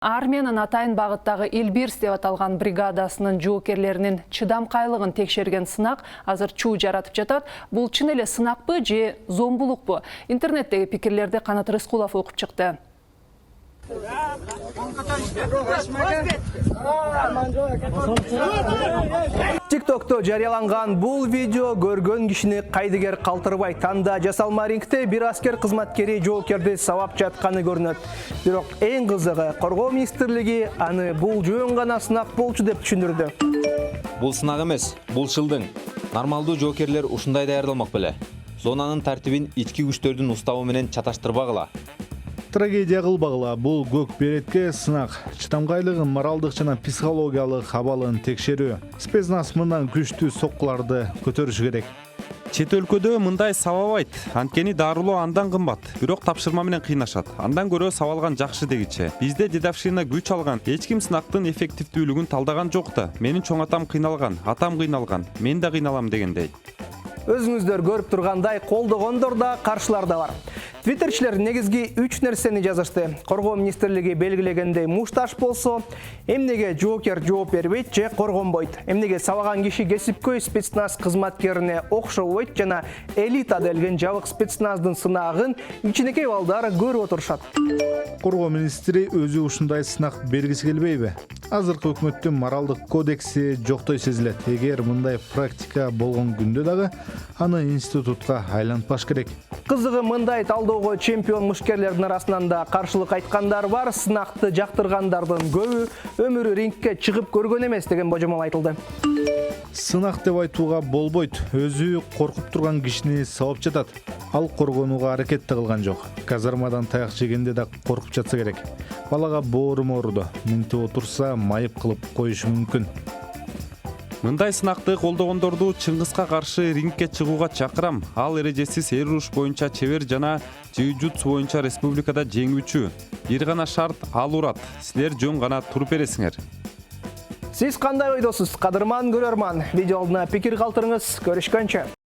Армиянын атайын багыттагы Илбирс деп аталган бригадасынын жоокерлеринин чыдамкайлыгын текшерген сынак азыр чуу жаратып жатат. Бул чын эле сынакпы же зомбулукпу? Интернеттеги пикирлерди Канат Рыскулов окуп чыкты. TikTok'ta жарыяланган бул видео көргөн кишини кайдыгер калтырбай. Танда жасалма рингте бир аскер кызматкери жоокерди сабап жатканы көрүнөт. Бирок эң кызыгы Коргоо министрлиги аны бул жөн гана сынак болчу деп түшүндүрдү. Бул сынак эмес, бул шылдың. Нормалдуу жоокерлер ушундай даярдалмак беле. Зонанын тартибин ички күчтөрдүн уставы менен чаташтырбагыла. Трагедия кылбагыла, бул көк беретке сынак. Чыдамкайлыгын, моралдык жана психологиялык абалын текшерүү. Спецназ мындан күчтүү соккуларды көтөрүш керек. Чет өлкөдө мындай сабабайт. Анткени дарылоо андан кымбат. Бирок тапшырма менен кыйнашат. Андан көрө сабалган жакшы дегиче. Бизде дедовщина күч алган. Эч ким сынактын эффективдүүлүгүн талдаган жок да. Менин чоң атам кыйналган, атам кыйналган. Мен да кыйналам дегендей. Өзүңүздөр көрүп тургандай колдогондор да, каршылар да бар. Твиттерчилер негизги 3 нерсени жазышты. Коргоо министрлиги белгилегендей мушташ болсо, эмнеге жоокер жооп бербейт же коргонбойт. Эмнеге сабаган киши кесипкөй спецназ кызматкерине окшобойт жана элита делген жабык спецназдын сынагын кичинекей балдар көрүп отурушат. Коргоо министри өзү ушундай сынак бергиси келбейби? Азыркы өкмөттүн моралдык кодекси жоктой сезилет. Эгер мындай практика болгон күндө дагы аны институтка айлантпаш керек. Кызыгы мындай талдоого чемпион мушкерлердин арасынан да каршылык айткандар бар. Сынакты жактыргандардын көбү өмүрү рингке чыгып көргөн эмес деген божомол айтылды. Сынак деп айтууга болбойт. Өзү коркуп турган кишини сабап жатат. Ал коргонууга аракет да кылган жок. Казармадан таяк жегенде да коркуп жатса керек. Балага боорум ооруду. Минтип отурса майып кылып коюшу мүмкүн. Мындай сынакты колдогондорду Чыңгызга каршы рингке чыгууга чакырам. Ал эрежесиз эр уруш боюнча чебер жана жиу-джитсу боюнча республикада жеңүүчү. Бир гана шарт ал урат. Силер жөн гана туруп бересиңер. Сиз кандай ойдосуз, кадырман көрөрман? Видео алдына пикир калтырыңыз. Көрүшкөнчө.